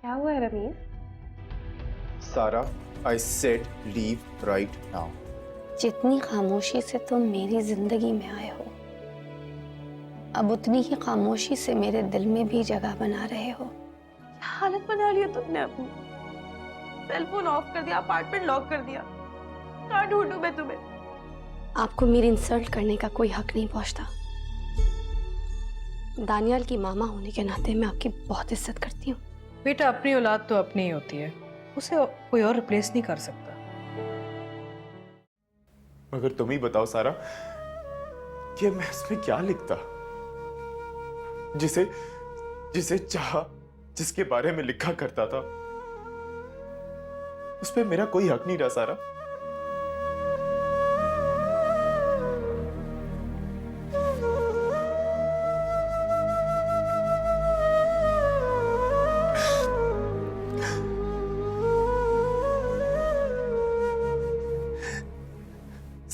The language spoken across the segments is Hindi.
क्या हुआ है रमीज? सारा, I said leave right now. जितनी खामोशी से तुम मेरी जिंदगी में आए हो, अब उतनी ही खामोशी से मेरे दिल में भी जगह बना रहे हो। क्या हालत बना ली है तुमने अपनी? सेल फोन ऑफ कर दिया, अपार्टमेंट लॉक कर दिया। कहाँ ढूंढूं मैं तुम्हें? आपको मेरी इंसल्ट करने का कोई हक नहीं पहुंचता। दानियाल की मामा होने के नाते मैं आपकी बहुत इज्जत करती हूँ। बेटा, अपनी औलाद तो अपनी ही होती है, उसे कोई और रिप्लेस नहीं कर सकता। मगर तुम ही बताओ सारा कि मैं इसमें क्या लिखता, जिसे जिसे चाहा, जिसके बारे में लिखा करता था, उस पे मेरा कोई हक नहीं रहा सारा।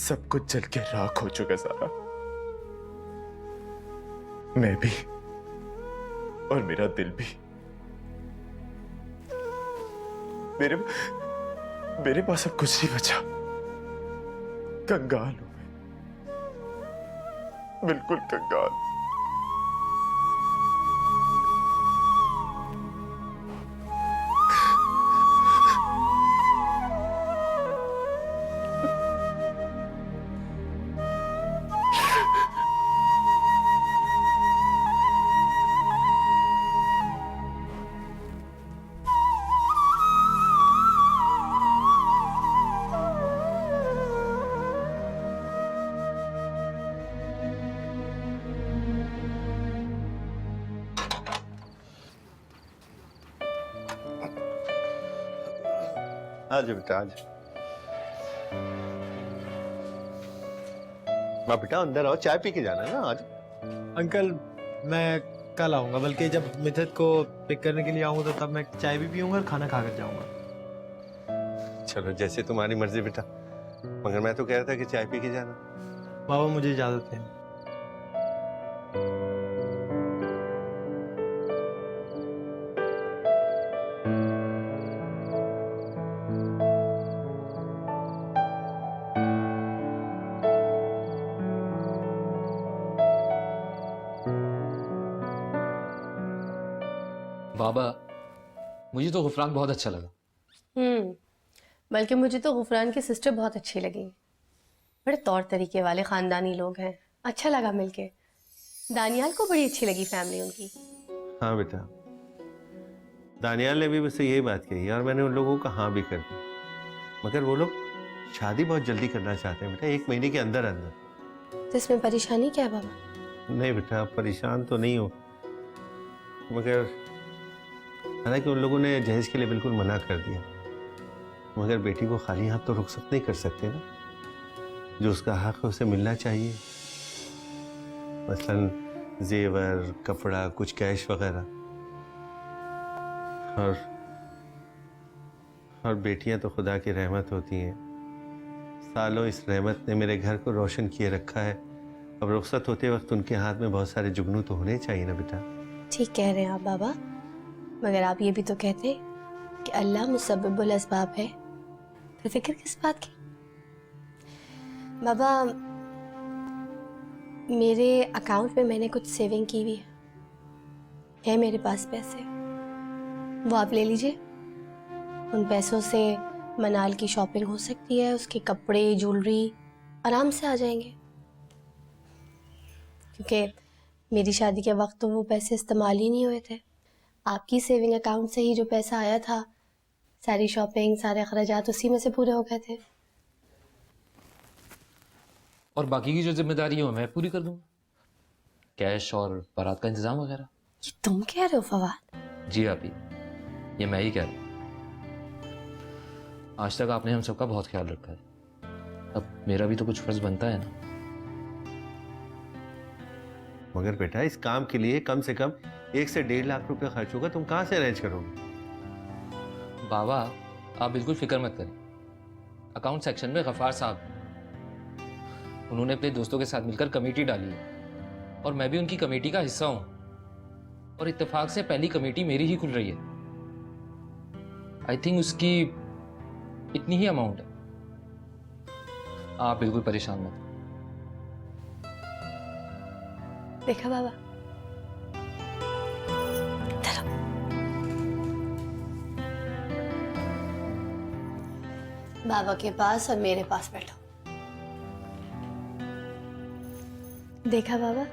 सब कुछ जल के राख हो चुका सारा, मैं भी और मेरा दिल भी। मेरे मेरे पास अब कुछ नहीं बचा। कंगाल हूं मैं, बिल्कुल कंगाल। आज बेटा आज। माँ बेटा अंदर आओ, चाय पी के जाना है ना आज। अंकल मैं कल आऊंगा, बल्कि जब मिथत को पिक करने के लिए आऊंगा तो तब मैं चाय भी पीऊंगा और खाना खा कर जाऊंगा। चलो जैसे तुम्हारी मर्जी बेटा, मगर मैं तो कह रहा था कि चाय पी के जाना। बाबा मुझे इजाजत है। बाबा, मुझे तो गुफरान बहुत अच्छा लगा। बल्कि मुझे तो गुफरान की सिस्टर बहुत अच्छी लगी। बड़े तौर तरीके वाले खानदानी लोग हैं, अच्छा लगा मिलके। दानियाल को बड़ी अच्छी लगी फैमिली उनकी। हाँ बेटा, दानियाल ने भी मुझसे यही बात कही और मैंने उन लोगों को हाँ भी कर दी, मगर वो लोग शादी बहुत जल्दी करना चाहते हैं बेटा, 1 महीने के अंदर अंदर। तो इसमें परेशानी क्या है बाबा? नहीं बेटा, परेशान तो नहीं हो, मगर हालांकि उन लोगों ने जहेज के लिए बिल्कुल मना कर दिया, मगर बेटी को खाली हाथ तो रुखसत नहीं कर सकते ना। जो उसका हक है उसे मिलना चाहिए, मसलन जेवर, कपड़ा, कुछ कैश वगैरह। और बेटियां तो खुदा की रहमत होती हैं। सालों इस रहमत ने मेरे घर को रोशन किए रखा है। अब रुखसत होते वक्त उनके हाथ में बहुत सारे जुगनू तो होने चाहिए ना बेटा। ठीक कह रहे हैं आप बाबा, मगर आप ये भी तो कहते हैं कि अल्लाह मुसब्बिबुल अस्बाब है, तो फिक्र किस बात की? बाबा, मेरे अकाउंट में मैंने कुछ सेविंग की हुई है मेरे पास पैसे, वो आप ले लीजिए। उन पैसों से मनाल की शॉपिंग हो सकती है, उसके कपड़े, ज्वेलरी आराम से आ जाएंगे, क्योंकि मेरी शादी के वक्त तो वो पैसे इस्तेमाल ही नहीं हुए थे। आपकी सेविंग अकाउंट से ही जो पैसा आया था, सारी शॉपिंग, सारे अखराजात उसी में से पूरे हो गए थे। और बाकी की जो जिम्मेदारी है मैं पूरी कर दूंगा, कैश और बारात का इंतजाम वगैरह। ये तुम कह रहे हो फवाद? जी आप ही, ये मैं ही कह रहा हूँ। आज तक आपने हम सबका बहुत ख्याल रखा है, अब मेरा भी तो कुछ फर्ज बनता है ना। मगर बेटा इस काम के लिए कम से कम 1 से 1.5 लाख रुपए खर्च होगा, तुम कहाँ से अरेंज करोगे? बाबा आप बिल्कुल फिक्र मत करें, अकाउंट सेक्शन में गफ्फार साहब, उन्होंने अपने दोस्तों के साथ मिलकर कमेटी डाली है और मैं भी उनकी कमेटी का हिस्सा हूँ, और इत्तेफाक से पहली कमेटी मेरी ही खुल रही है। आई थिंक उसकी इतनी ही अमाउंट है। आप बिल्कुल परेशान मत। देखा बाबा, बाबा के पास और मेरे पास बैठो। देखा बाबा,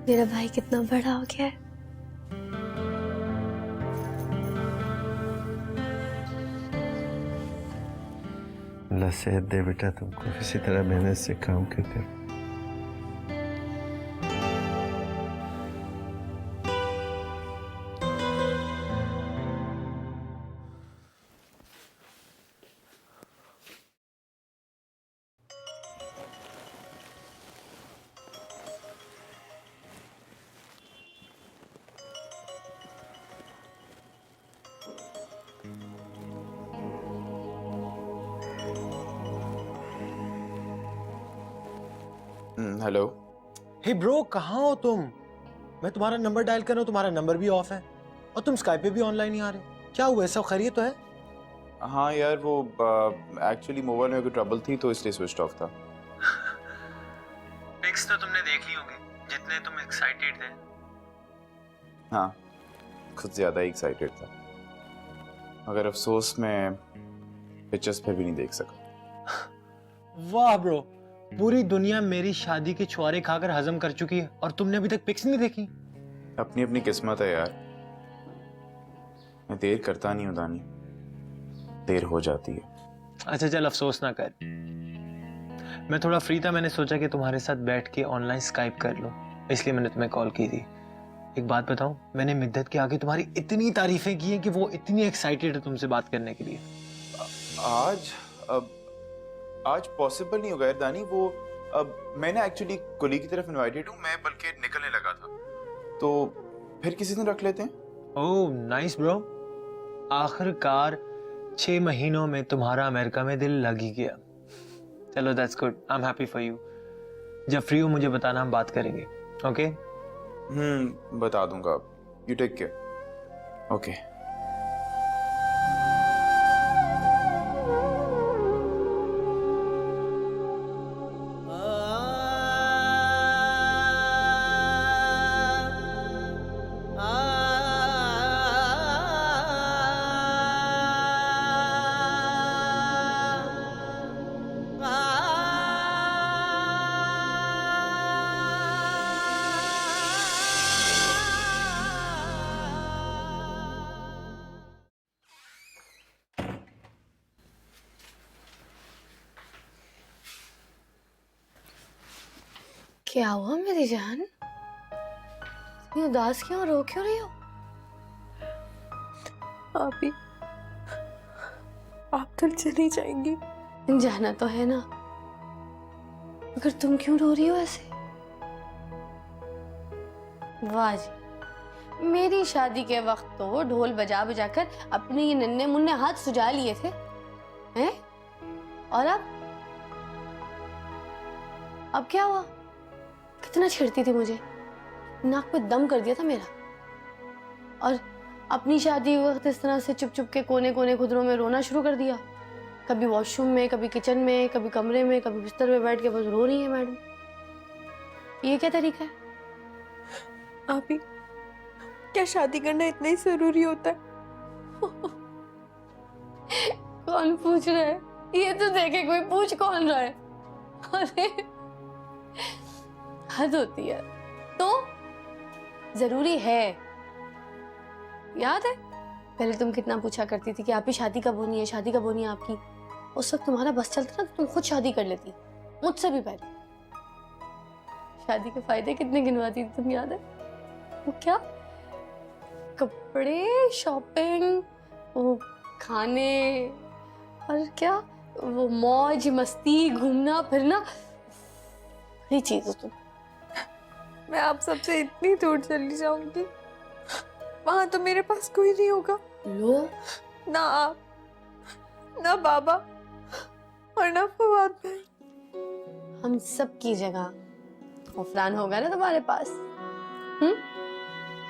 मेरा भाई कितना बड़ा हो गया है। अल्लाह सेहत दे बेटा तुमको, इसी तरह मेहनत से काम करते रहो। हेलो। हे ब्रो, कहाँ हो तुम? मैं तुम्हारा नंबर डायल कर रहा हूँ, तुम्हारा नंबर भी ऑफ है और तुम स्काइप पे भी ऑनलाइन नहीं आ रहे। क्या हुआ, सब खैरियत तो है? हाँ यार, वो एक्चुअली मोबाइल में कोई ट्रबल थी तो इसलिए स्विच ऑफ था। पिक्स तो तुमने देख ली होंगी, जितने तुम एक्साइटेड थे। हाँ, खुद ज्यादा ही एक्साइटेड था, मगर अफसोस मैं पिक्चर्स फिर भी नहीं देख सका। वाह ब्रो, पूरी दुनिया मेरी शादी के छुआरे खाकर हजम कर चुकी है और तुमने अभी तक पिक्स नहीं देखी। अपनी अपनी किस्मत है यार, मैं देर करता नहीं हूँ दानी, देर हो जाती है। अच्छा चल, अफसोस ना कर। मैं थोड़ा फ्री था, मैंने सोचा कि तुम्हारे साथ बैठ के ऑनलाइन स्काइप कर लो, इसलिए मैंने तुम्हें कॉल की थी। एक बात बताऊं, मैंने मिद्दत के आगे तुम्हारी इतनी तारीफें की हैं कि वो इतनी एक्साइटेड है तुमसे बात करने के लिए। आज पॉसिबल नहीं होगा यार दानी। वो मैंने एक्चुअली कुली की तरफ इनवाइटेड हूँ, मैं बल्कि निकलने लगा था, तो फिर किसी दिन रख लेते हैं। ओह नाइस ब्रो, आखिरकार 6 महीनों में तुम्हारा अमेरिका में दिल लग ही गया। चलो that's good, I am happy for you. जब फ्री हो मुझे बताना, हम बात करेंगे। ओके बता दूंगा। You take care. ओके। क्या हुआ मेरी जान, इतनी उदास क्यों, रो क्यों रही हो? अभी आप तो चली जाएंगी। जाना तो है ना, मगर तुम क्यों रो रही हो ऐसे? वाह जी, मेरी शादी के वक्त तो ढोल बजा बजा कर अपने ये नन्हे मुन्ने हाथ सुजा लिए थे हैं? और अब क्या हुआ? कितना छेड़ती थी मुझे, नाक पे दम कर दिया था मेरा। और अपनी शादी के वक्त इस तरह से चुप चुप के कोने कोने खुदरों में रोना शुरू कर दिया। कभी वॉशरूम में, कभी किचन में, कभी कमरे में, कभी बिस्तर पे बैठ के बस रो रही है मैडम। ये क्या तरीका है? अभी क्या शादी करना इतना ही जरूरी होता है? कौन पूछ रहा है? ये तो देखे कोई पूछ कौन रहा है? अरे हद होती है। तो जरूरी है, याद है पहले तुम कितना पूछा करती थी कि आप ही शादी कब होनी है, शादी कब होनी है आपकी? उस वक्त तुम्हारा बस चलता ना तो तुम खुद शादी कर लेती, मुझसे भी पहले। शादी के फायदे कितने गिनवाती थी तुम, याद है? वो क्या कपड़े, शॉपिंग, वो खाने, और क्या वो मौज मस्ती, घूमना फिरना, बड़ी चीज हो तुम। मैं आप सबसे इतनी दूर चली जाऊंगी, वहां तो मेरे पास कोई नहीं होगा। लो, ना आप, ना बाबा और ना फवाद भाई। हम सब की जगह उफरान होगा ना तुम्हारे पास।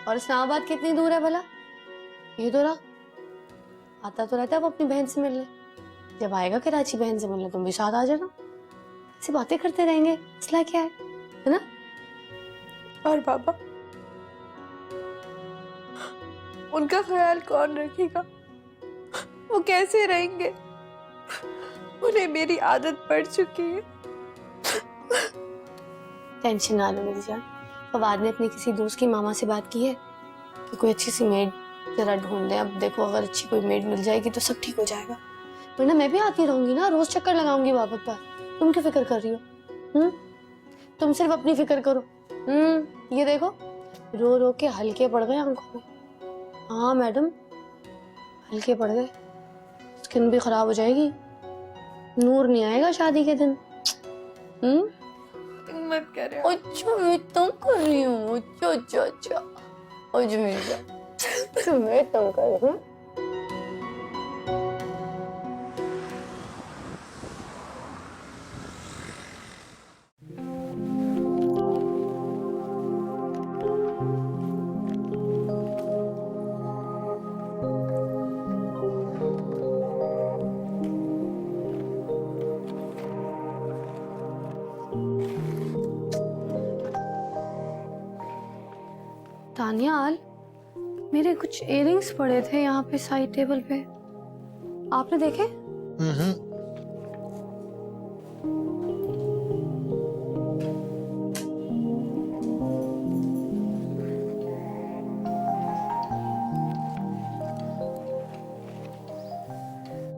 और इस्लामाबाद कितनी दूर है भला? ये तो रहा। आता तो रहता है वो अपनी बहन से मिलने। जब आएगा कराची बहन से मिलने तुम भी साथ आ जाना, ऐसी बातें करते रहेंगे, मसला क्या है ना? और बाबा, उनका ख्याल कौन रखेगा? वो कैसे रहेंगे? उन्हें मेरी आदत पड़ चुकी है। टेंशन ना लो मेरी जान। फवाद ने अपने किसी दोस्त की मामा से बात की है कि कोई अच्छी सी मेड जरा ढूंढ दें। अब देखो अगर अच्छी कोई मेड मिल जाएगी तो सब ठीक हो जाएगा, वरना मैं भी आती रहूंगी ना, रोज चक्कर लगाऊंगी बाबा पर। तुम क्यों फिक्र कर रही हो? तुम सिर्फ अपनी फिक्र करो। ये देखो रो रो के हल्के पड़ गए आंखों में। हाँ मैडम, हल्के पड़ गए, स्किन भी खराब हो जाएगी, नूर नहीं आएगा शादी के दिन। मत करे। अच्छा मैं तुम कर रही हूँ? अच्छा अच्छा अच्छा, अच्छा मेरी जान, मैं तुम कर रही हूँ। दानियाल, मेरे कुछ इयररिंग्स पड़े थे यहाँ पे साइड टेबल पे, आपने देखे?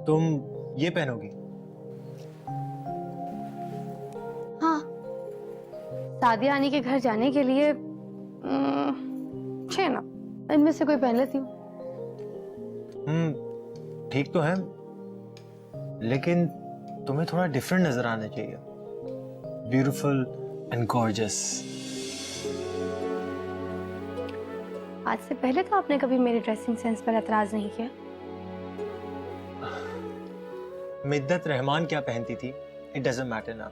तुम ये पहनोगी? हाँ, सादियानी के घर जाने के लिए छह ना, इनमें से कोई पहन लेती हूँ। ठीक तो है, लेकिन तुम्हें थोड़ा डिफरेंट नजर आना चाहिए, ब्यूटीफुल एंड गॉर्जियस। आज से पहले तो आपने कभी मेरे ड्रेसिंग सेंस पर एतराज नहीं किया। मिद्दत रहमान क्या पहनती थी इट डजंट मैटर ना,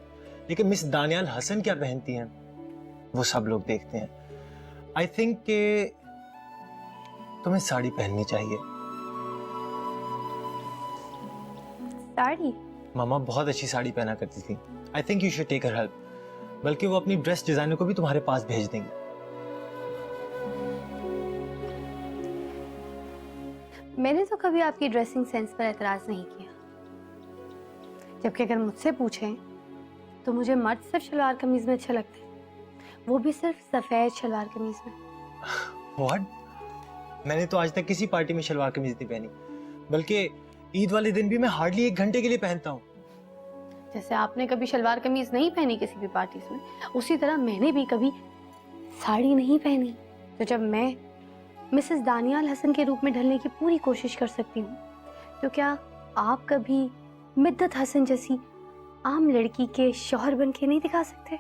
लेकिन मिस दानियाल हसन क्या पहनती हैं वो सब लोग देखते हैं। आई थिंक कि तुम्हें साड़ी पहननी चाहिए। साड़ी? मामा बहुत अच्छी साड़ी पहना करती थी। I think you should take her help, बल्कि वो अपनी ड्रेस डिजाइनर को भी तुम्हारे पास भेज देंगी। मैंने तो कभी आपकी ड्रेसिंग सेंस पर एतराज नहीं किया, जबकि अगर मुझसे पूछें तो मुझे मर्द सिर्फ शलवार कमीज में अच्छे लगते हैं, वो भी सिर्फ सफेद शलवार कमीज में। व्हाट? मैंने तो आज तक किसी पार्टी में शलवार कमीज नहीं पहनी, बल्कि ईद वाले दिन भी मैं हार्डली 1 घंटे के लिए पहनता हूँ। जैसे आपने कभी शलवार कमीज नहीं पहनी किसी भी पार्टी में, उसी तरह मैंने भी कभी साड़ी नहीं पहनी। तो जब मैं मिसेस दानियाल हसन के रूप में ढलने की पूरी कोशिश कर सकती हूँ, तो क्या आप कभी मिद्दत हसन जैसी आम लड़की के शौहर बन के नहीं दिखा सकते?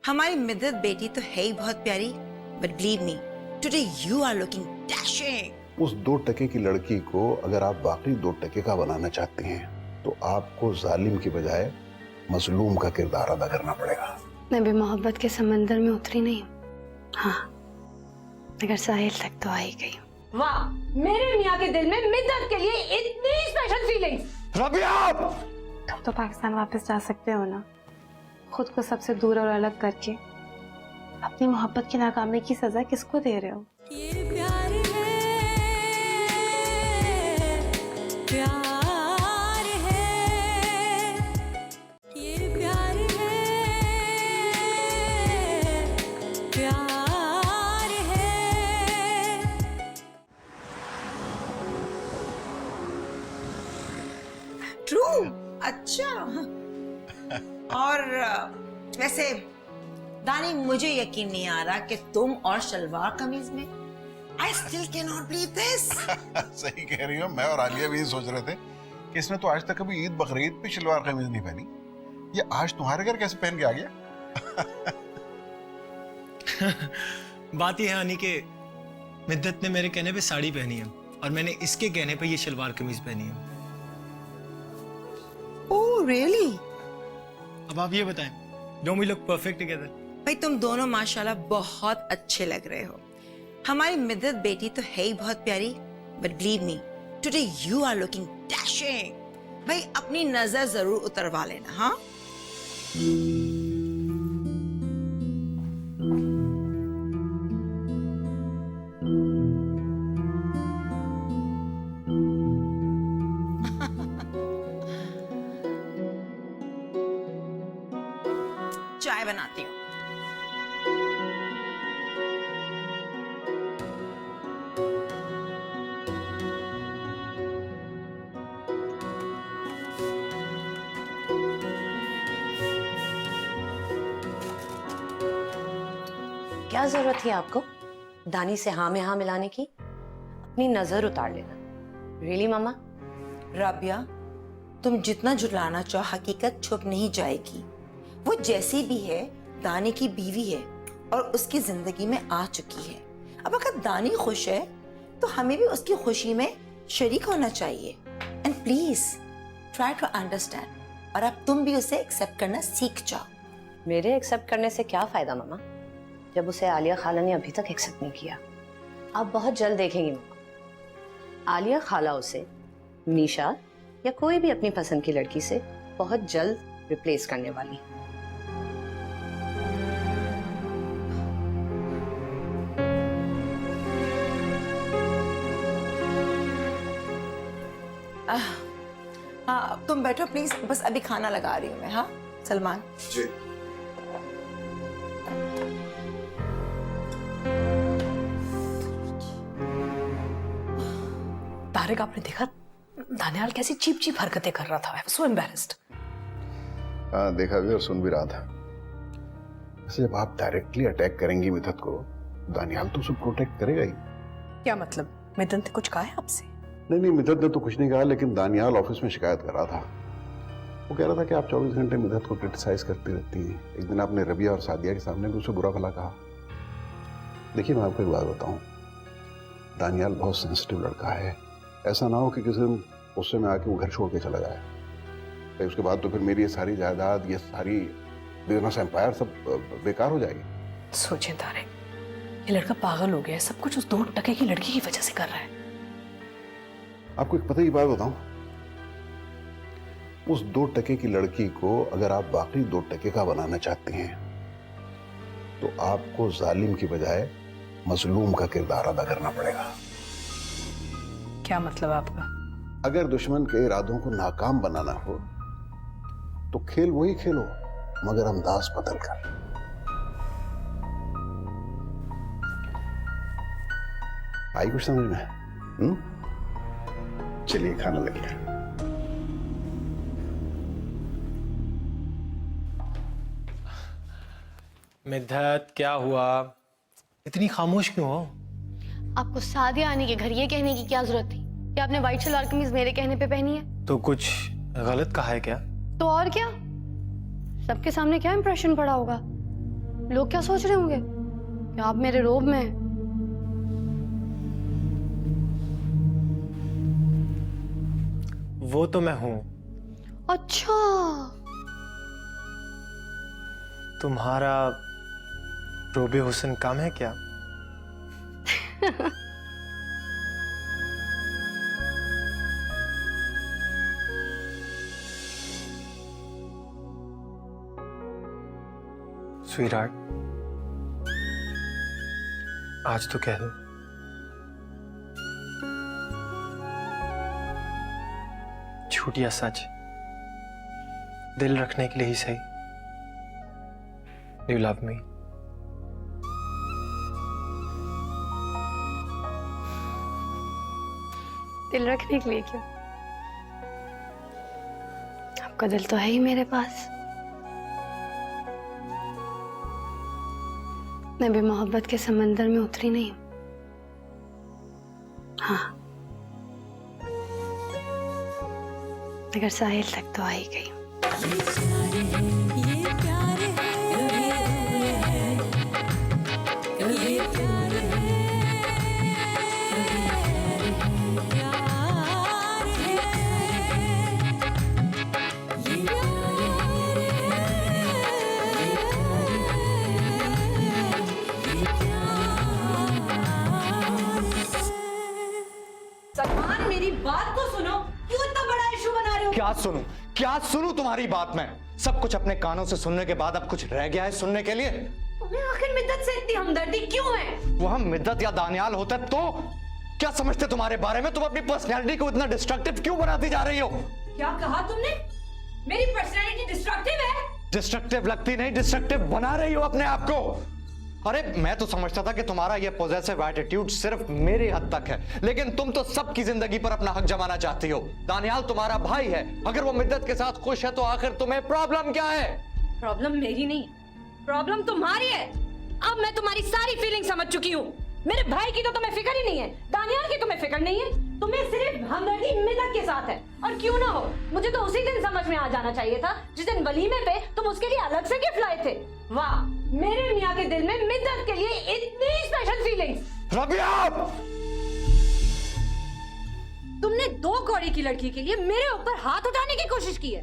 हमारी मिद्दत बेटी तो है ही बहुत प्यारी, but believe me today you are looking dashing. उस 2 टके की लड़की को अगर आप वाकई 2 टके का बनाना चाहते हैं तो आपको जालिम की बजाय मजलूम का किरदार अदा करना पड़ेगा। मैं भी मोहब्बत के समंदर में उतरी नहीं, हाँ मगर साहिल तक तो आ ही गई। वाह, मेरे मियाँ के दिल में मिद्दत के लिए इतनी स्पेशल फीलिंग्स। रबिया! तुम तो पाकिस्तान वापस जा सकते हो ना, खुद को सबसे दूर और अलग करके। अपनी मोहब्बत की नाकामी की सजा किसको दे रहे हो? ये प्यार है, प्यार है, ये प्यार है, प्यार है। ट्रू, अच्छा। और वैसे दानी, मुझे यकीन नहीं आ रहा कि तुम और शलवार कमीज में। I still cannot believe this. सही कह रही हो, मैं और आलिया भी सोच रहे थे कि इसने तो आज तक कभी ईद बकरीद पे शलवार कमीज नहीं पहनी, ये आज तुम्हारे घर कैसे पहन के आ गया? बात यह है आनी के मिद्दत ने मेरे कहने पे साड़ी पहनी है और मैंने इसके कहने पे ये शलवार कमीज पहनी है। रियली? अब आप ये बताएं, don't we look perfect together? भाई तुम दोनों माशाल्लाह बहुत अच्छे लग रहे हो। हमारी मिद्दत बेटी तो है ही बहुत प्यारी, but believe me today you are looking dashing. भाई अपनी नजर जरूर उतरवा लेना, हाँ? चाय बनाती हूँ। क्या जरूरत थी आपको दानी से हाँ में हाँ मिलाने की? अपनी नजर उतार लेना। रियली मामा? राबिया, तुम जितना झुटलाना चाहो हकीकत छुप नहीं जाएगी। वो जैसी भी है दानी की बीवी है और उसकी जिंदगी में आ चुकी है। अब अगर दानी खुश है तो हमें भी उसकी खुशी में शरीक होना चाहिए। And please try to understand. और अब तुम भी उसे एक्सेप्ट करना सीख जाओ। मेरे एक्सेप्ट करने से क्या फायदा मामा, जब उसे आलिया खाला ने अभी तक एक्सेप्ट नहीं किया। आप बहुत जल्द देखेंगी मामा, आलिया खाला उसे निशा या कोई भी अपनी पसंद की लड़की से बहुत जल्द रिप्लेस करने वाली। हाँ तुम बैठो प्लीज, बस अभी खाना लगा रही हूँ मैं। हाँ सलमान जी। तारिक, आपने देखा दानियाल कैसी चीप चीप हरकतें कर रहा था? I was so embarrassed. हाँ देखा भी और सुन भी रहा था। वैसे जब आप डायरेक्टली अटैक करेंगी मिथत को, दानियाल तो उसे प्रोटेक्ट करेगा ही। क्या मतलब? मिथुन ने कुछ कहा है आपसे? नहीं, मिथत ने तो कुछ नहीं कहा, लेकिन दानियाल ऑफिस में शिकायत कर रहा था। वो कह रहा था कि आप 24 घंटे मिथत को क्रिटिसाइज करती रहती हैं। एक दिन आपने रबिया और सादिया के सामने भी उसे बुरा भला कहा। देखिए मैं आपको एक बात बताऊं, दानियाल बहुत सेंसिटिव लड़का है। ऐसा ना हो कि किसी दिन गुस्से में आके वो घर छोड़ के चला जाए, तो उसके बाद तो फिर मेरी ये सारी जायदाद, ये सारी बिजनेस एम्पायर सब बेकार हो जाएगी। सोचें तारिक, ये लड़का पागल हो गया है। सब कुछ उस 2 टके की लड़की की वजह से कर रहा है। आपको एक पता की बात बताऊं, उस 2 टके की लड़की को अगर आप वाकई 2 टके का बनाना चाहते हैं तो आपको जालिम की बजाय मजलूम का किरदार अदा करना पड़ेगा। क्या मतलब आपका? अगर दुश्मन के इरादों को नाकाम बनाना हो तो खेल वही खेलो, मगर अंदाज बदल कर। आई कुछ समझ में? चलिए खाना लग गया। मिद्दत, क्या हुआ? इतनी खामोश क्यों हो? आपको सादिया आने के घर ये कहने की क्या जरूरत थी कि आपने व्हाइट सलवार कमीज मेरे कहने पे पहनी है? तो कुछ गलत कहा है क्या? तो और क्या, सबके सामने क्या इंप्रेशन पड़ा होगा? लोग क्या सोच रहे होंगे कि आप मेरे रोब में हैं? वो तो मैं हूं। अच्छा, तुम्हारा रोबे हुसन काम है क्या? स्वीटहार्ट, आज तो कह दो। झूठ या सच, दिल रखने के लिए ही सही। You love me? दिल रखने के लिए क्यों? आपका दिल तो है ही मेरे पास। मैं भी मोहब्बत के समंदर में उतरी नहीं हूं। हाँ, मगर साहिल तक तो आ ही गई हूं। ये प्यार है, कभी प्यार है, प्यार है, ये क्या सुनूं तुम्हारी बात में? सब कुछ अपने कानों से सुनने के बाद अब कुछ रह गया है सुनने के लिए? तुम्हें आखिर मिद्दत से इतनी हमदर्दी क्यों है? वो हम मिद्दत या दानियाल होते तो क्या समझते तुम्हारे बारे में? तुम अपनी पर्सनैलिटी को इतना डिस्ट्रक्टिव क्यों बनाती जा रही हो? क्या कहा तुमने? मेरी पर्सनैलिटी डिस्ट्रक्टिव है? डिस्ट्रक्टिव लगती नहीं, डिस्ट्रक्टिव बना रही हो अपने आप को। अरे मैं तो समझता था कि तुम्हारा ये पॉजिटिव एटीट्यूड सिर्फ मेरी हद तक है, लेकिन तुम तो सबकी जिंदगी पर अपना हक जमाना चाहती हो। दानियाल तुम्हारा भाई है, अगर वो मिद्दत के साथ खुश है तो आखिर तुम्हें प्रॉब्लम क्या है? प्रॉब्लम मेरी नहीं, प्रॉब्लम तुम्हारी है। अब मैं तुम्हारी सारी फीलिंग समझ चुकी हूँ। मेरे भाई की तो तुम्हें फिक्र ही नहीं है, दानियाल की तुम्हें फिक्र नहीं है, तुम्हें सिर्फ हमदर्दी मिद्दत के साथ है। और क्यों ना हो, मुझे तो उसी दिन समझ में आ जाना चाहिए था जिस दिन वलीमे पे तुम उसके लिए अलग से गिफ्ट लाए थे। वाह, मेरे मियाँ के दिल में मिद्दत के लिए इतनी स्पेशल फीलिंग्स। रबिया! तुमने 2 कौड़ी की लड़की के लिए मेरे ऊपर हाथ उठाने की कोशिश की है।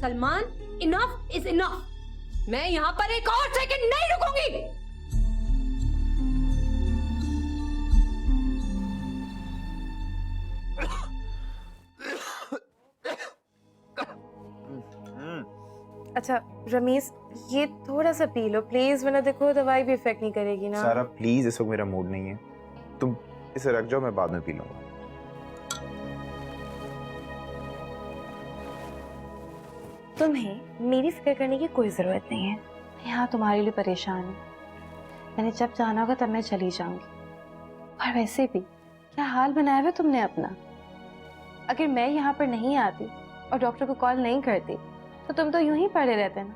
Salman, enough is enough. मैं यहाँ पर एक और सेकंड नहीं रुकूंगी। अच्छा रमीज, ये थोड़ा सा पी लो प्लीज, वरना देखो दवाई भी इफेक्ट नहीं करेगी ना। सारा प्लीज, इस वक्त मेरा मूड नहीं है, तुम इसे रख जाओ, मैं बाद में पी लूंगा। तुम्हें मेरी फिक्र करने की कोई जरूरत नहीं है। मैं यहाँ तुम्हारे लिए परेशान हूँ। मैंने जब जाना होगा तब मैं चली जाऊंगी। और वैसे भी क्या हाल बनाया हुआ तुमने अपना। अगर मैं यहाँ पर नहीं आती और डॉक्टर को कॉल नहीं करती तो तुम तो यूं ही पड़े रहते ना।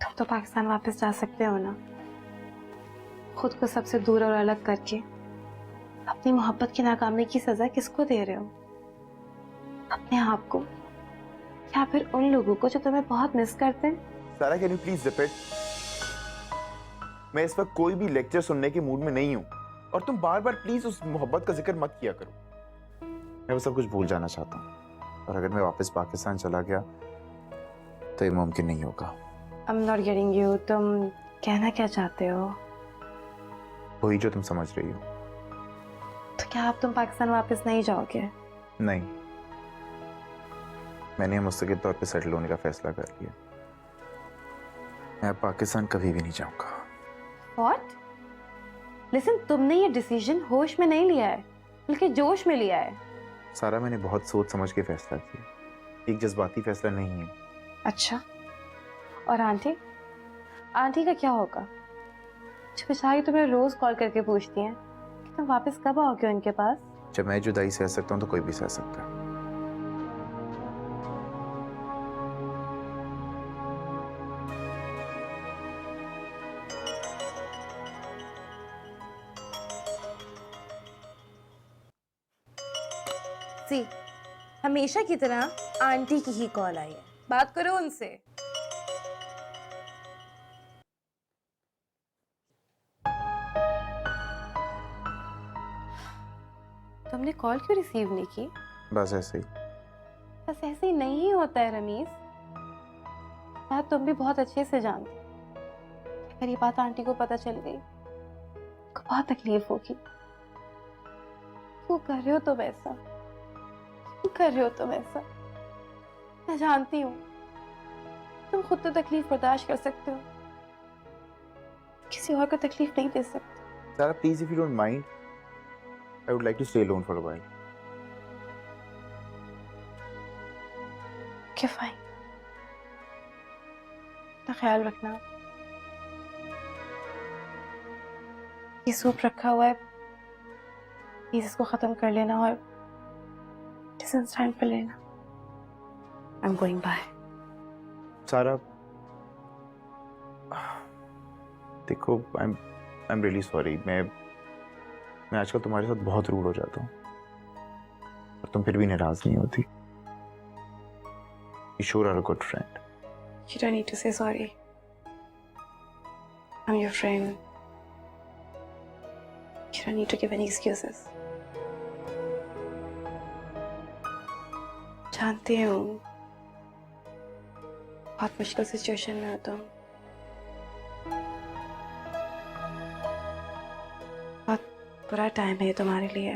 तुम तो पाकिस्तान वापस जा सकते हो ना, खुद को सबसे दूर और अलग करके। अपनी मोहब्बत की नाकामी की सजा किसको दे रहे हो? अपने आप को या फिर उन लोगों को जो तुम्हें बहुत मिस करते हैं? सारा, कैन यू प्लीज रिपीट? मैं इस वक्त कोई भी लेक्चर सुनने के मूड में नहीं हूँ, और तुम बार बार प्लीज उस मोहब्बत का जिक्र मत किया करो। मैं वो सब कुछ भूल जाना चाहता हूँ, और अगर मैं वापस पाकिस्तान चला गया तो ये मुमकिन नहीं होगा। I'm not getting you। तुम कहना क्या चाहते हो? वही जो तुम समझ रही हो। तो क्या अब तुम पाकिस्तान वापस नहीं जाओगे? नहीं, मैंने मुस्तकिल तौर पे सेटल होने का फैसला कर लिया। मैं अब पाकिस्तान कभी भी नहीं जाऊंगा। What? Listen, तुमने ये डिसीजन होश में नहीं लिया है, बल्कि जोश में लिया है। सारा, मैंने बहुत सोच समझ के फैसला किया, एक जज्बाती फैसला नहीं है। अच्छा, और आंटी? आंटी का क्या होगा? जो बेचारी तुम्हें रोज कॉल करके पूछती हैं कि तुम वापस कब आओगे उनके पास। जब मैं जुदाई सह सकता हूं तो कोई भी सह सकता है। सी, हमेशा की तरह आंटी की ही कॉल आई है, बात करो उनसे। तुमने कॉल क्यों रिसीव नहीं की? बस ऐसे ही। बस ऐसे ही नहीं होता है रमीज। बात तुम भी बहुत अच्छे से जानते। अगर ये बात आंटी को पता चल गई तो बहुत तकलीफ होगी। क्यों कर रहे हो तुम ऐसा? क्यों कर रहे हो तुम ऐसा? मैं जानती हूँ तुम खुद तो तकलीफ बर्दाश्त कर सकते हो, किसी और को तकलीफ नहीं दे सकते। सारा, please, if you don't mind, I would like to stay alone for a while. Okay, fine. तो ख्याल रखना। ये सूप रखा हुआ है, प्लीज इसको खत्म कर लेना और डिसीजन टाइम पे लेना। I'm going by. सारा, देखो, I'm really sorry. मैं आजकल तुम्हारे साथ बहुत रूड हो जाता हूँ, और तुम फिर भी नाराज नहीं होती। You sure are a good friend. You don't need to say sorry. I'm your friend. You don't need to give any excuses. जानती हूँ बहुत मुश्किल सिचुएशन में हो तुम, बहुत बुरा टाइम है ये तुम्हारे लिए,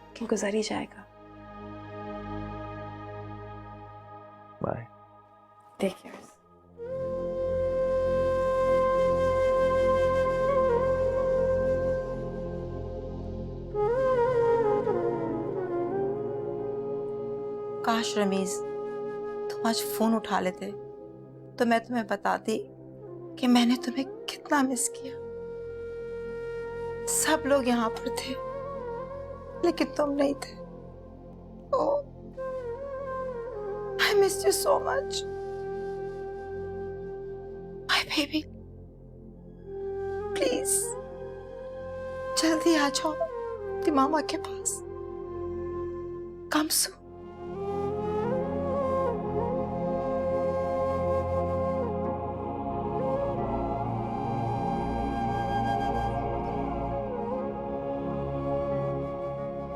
लेकिन गुजर ही जाएगा। Take care. काश रमीज तुम आज फोन उठा लेते तो मैं तुम्हें बताती कि मैंने तुम्हें कितना मिस किया। सब लोग यहाँ पर थे लेकिन तुम नहीं थे। ओह, I missed you so much. My baby, please जल्दी आ जाओ अपनी मामा के पास। Come soon.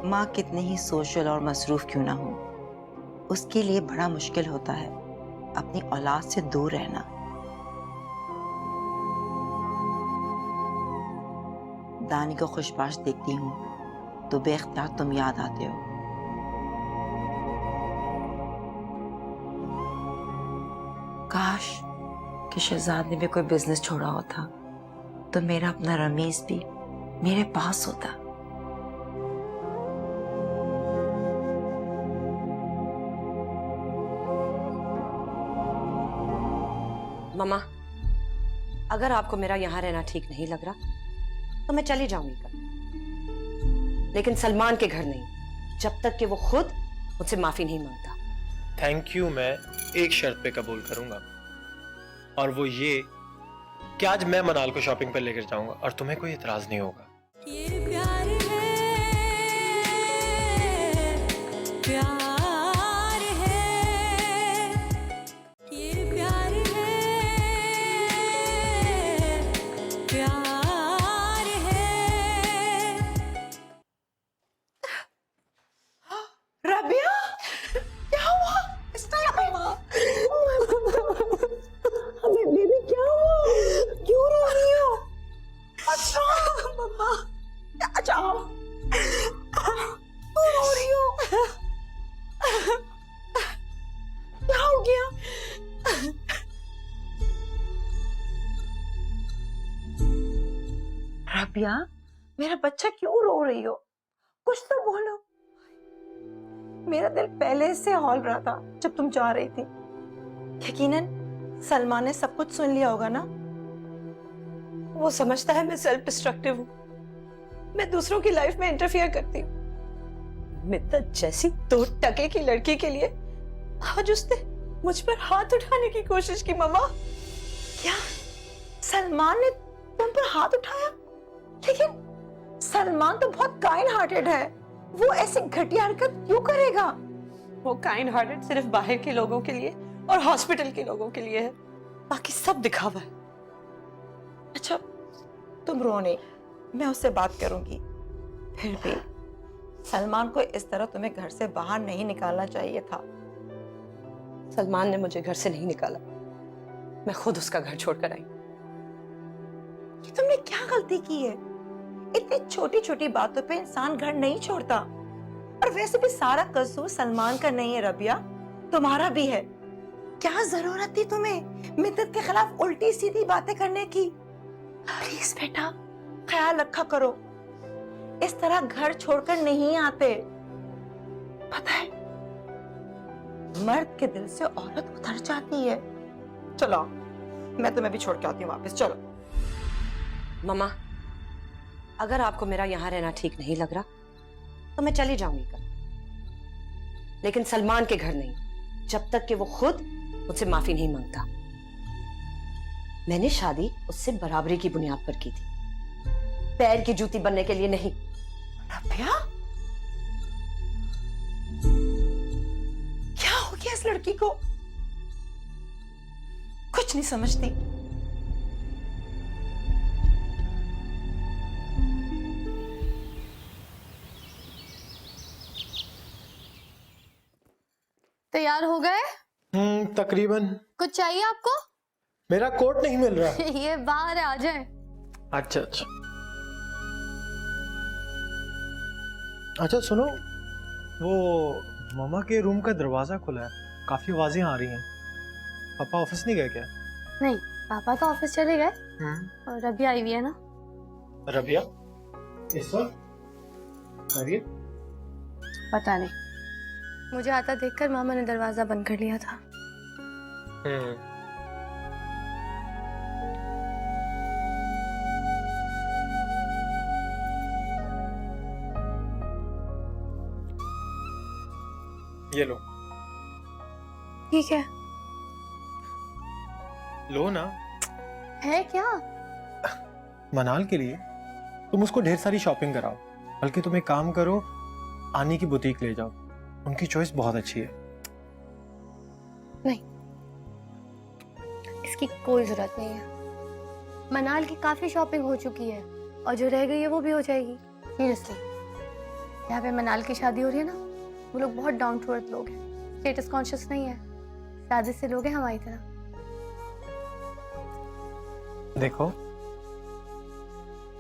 माँ कितनी ही सोशल और मसरूफ क्यों ना हो, उसके लिए बड़ा मुश्किल होता है अपनी औलाद से दूर रहना। दानी को खुशबाश देखती हूँ तो बेख्तियार तुम याद आते हो। काश कि शहजाद ने भी कोई बिजनेस छोड़ा होता तो मेरा अपना रमीज भी मेरे पास होता। मम्मा, अगर आपको मेरा यहाँ रहना ठीक नहीं लग रहा तो मैं चली जाऊंगी कल, लेकिन सलमान के घर नहीं, जब तक कि वो खुद मुझसे माफी नहीं मांगता। थैंक यू मैं एक शर्त पे कबूल करूंगा, और वो ये कि आज मैं मनाल को शॉपिंग पे लेकर जाऊंगा और तुम्हें कोई इतराज नहीं होगा। ये प्यार है, प्यार है, ये प्यार है, प्यार है। रबिया, क्या हुआ? इस टाइम अबे बेबी क्या हुआ? क्यों रो रही हो? अच्छा मम्मा, अच्छा क्यों रो रही हो? क्या हो गया? रबिया, मेरा बच्चा क्यों रो रही हो? कुछ तो बोलो। मेरा दिल पहले से हौल रहा था जब तुम जा रही थी। यकीनन सलमान ने सब कुछ सुन लिया होगा ना? वो समझता है मैं सेल्फ डिस्ट्रक्टिव हूँ, मैं दूसरों की लाइफ में इंटरफियर करती हूँ। मिद्दत जैसी 2 टके की लड़की के लिए आज उसने मुझ पर हाथ उठाने की कोशिश की। मम्मा, क्या सलमान ने तुम पर हाथ उठाया? लेकिन सलमान तो बहुत काइंड हार्टेड है, वो ऐसी घटिया हरकत क्यों करेगा? वो काइंड हार्टेड सिर्फ बाहर के लोगों के लिए और हॉस्पिटल के लोगों के लिए है, बाकी सब दिखावा है। अच्छा तुम रो नहीं, मैं उससे बात करूंगी। फिर भी सलमान को इस तरह तुम्हें घर से बाहर नहीं निकालना चाहिए था। सलमान ने मुझे घर से नहीं निकाला, मैं खुद उसका घर छोड़कर आई। कि तुमने क्या गलती की है? इतनी छोटी छोटी बातों पे इंसान घर नहीं छोड़ता। और वैसे भी सारा कसूर सलमान का नहीं है रबिया, तुम्हारा भी है। क्या जरूरत थी तुम्हें मिद्दत के खिलाफ उल्टी सीधी बातें करने की? प्लीज बेटा ख्याल रखा करो, इस तरह घर छोड़कर नहीं आते। पता है मर्द के दिल से औरत उतर जाती है। चलो मैं तुम्हें भी छोड़ के आती हूँ वापस। चलो मम्मा, अगर आपको मेरा यहाँ रहना ठीक नहीं लग रहा तो मैं चली जाऊंगी कल, लेकिन सलमान के घर नहीं, जब तक कि वो खुद मुझसे माफी नहीं मांगता। मैंने शादी उससे बराबरी की बुनियाद पर की थी, पैर की जूती बनने के लिए नहीं। रबिया, क्या हो गया इस लड़की को? कुछ नहीं समझती। तैयार हो गए? तकरीबन। कुछ चाहिए आपको? मेरा कोट नहीं मिल रहा। ये बाहर है, आ जाए। अच्छा अच्छा अच्छा, सुनो, वो मामा के रूम का दरवाजा खुला है, काफी आवाजें आ रही हैं। पापा ऑफिस नहीं गए क्या? नहीं, पापा तो ऑफिस चले गए और अभी आई हुई है ना। रबिया इस वक्त पता नहीं, मुझे आता देखकर मामा ने दरवाजा बंद कर लिया था। ये लो। ठीक है। लो ना। है क्या? मनाल के लिए तुम उसको ढेर सारी शॉपिंग कराओ, बल्कि तुम एक काम करो, आनी की बुटीक ले जाओ, उनकी चॉइस बहुत अच्छी है। नहीं, इसकी कोई जरूरत नहीं है। मनाल की काफी शॉपिंग हो चुकी है और जो रह गई है वो भी हो जाएगी। सीरियसली, यहाँ पे मनाल की शादी हो रही है ना, वो लोग बहुत डाउन टू अर्थ लोग हैं, स्टेटस कॉन्शियस नहीं है, शादी से लोग हैं हमारी तरह। देखो,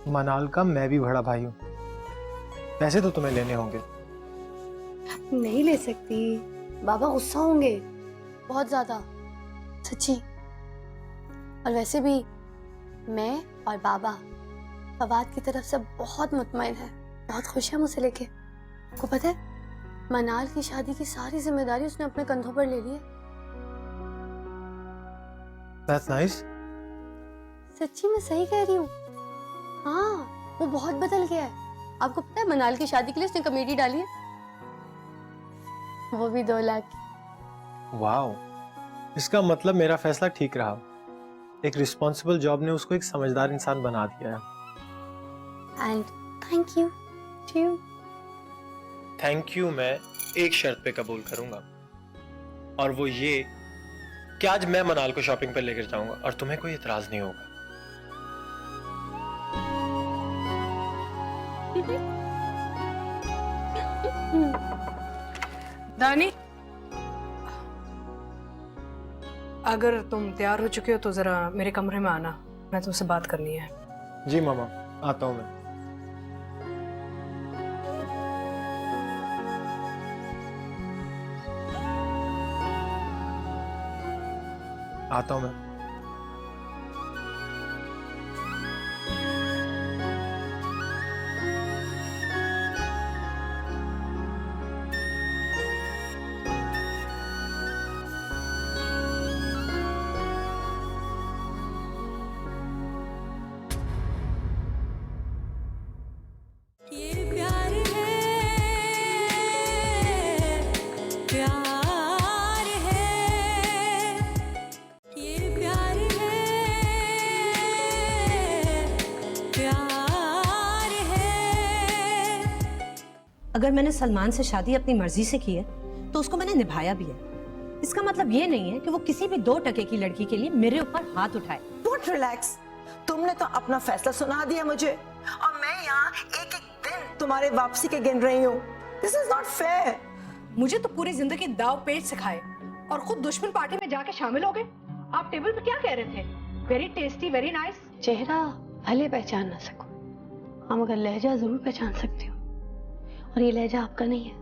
मनाल का मैं भी बड़ा भाई हूँ, पैसे तो तुम्हें लेने होंगे। नहीं ले सकती, बाबा गुस्सा होंगे बहुत ज्यादा, सच्ची। और वैसे भी मैं और बाबा फवाद की तरफ से बहुत मुतमईन है, बहुत खुश है मुझसे लेके। आपको पता है, मनाल की शादी की सारी जिम्मेदारी उसने अपने कंधों पर ले ली है। That's nice. सच्ची मैं सही कह रही हूँ। हाँ, वो बहुत बदल गया है। आपको पता है, मनाल की शादी के लिए उसने कमेटी डाली है, वो भी 2 लाख की। वाओ, इसका मतलब मेरा फैसला ठीक रहा। एक रिस्पॉन्सिबल जॉब ने उसको एक समझदार इंसान बना दिया है। And thank you to you. Thank you मैं एक शर्त पे कबूल करूंगा, और वो ये कि आज मैं मनाल को शॉपिंग पे लेकर जाऊंगा और तुम्हें कोई इतराज नहीं होगा। दानी, अगर तुम तैयार हो चुके हो तो जरा मेरे कमरे में आना, मैं तुमसे बात करनी है। जी मामा, आता हूं मैं। आता हूं मैं। ये प्यार है, प्यार है, ये प्यार है, प्यार है। अगर मैंने सलमान से शादी अपनी मर्जी से की है तो उसको मैंने निभाया भी है। इसका मतलब ये नहीं है कि वो किसी भी 2 टके की लड़की के लिए मेरे ऊपर हाथ उठाए। डोंट रिलैक्स, तुमने तो अपना फैसला सुना दिया मुझे और मैं यहाँ एक एक दिन तुम्हारे वापसी के गिन रही हूँ। This is not fair. मुझे तो पूरी जिंदगी दाव पेच सिखाए और खुद दुश्मन पार्टी में जाके शामिल हो गए। आप टेबल पे क्या कह रहे थे? Very tasty, very nice. चेहरा भले पहचान ना सको, हम मगर लहजा जरूर पहचान सकते हो, और ये लहजा आपका नहीं है।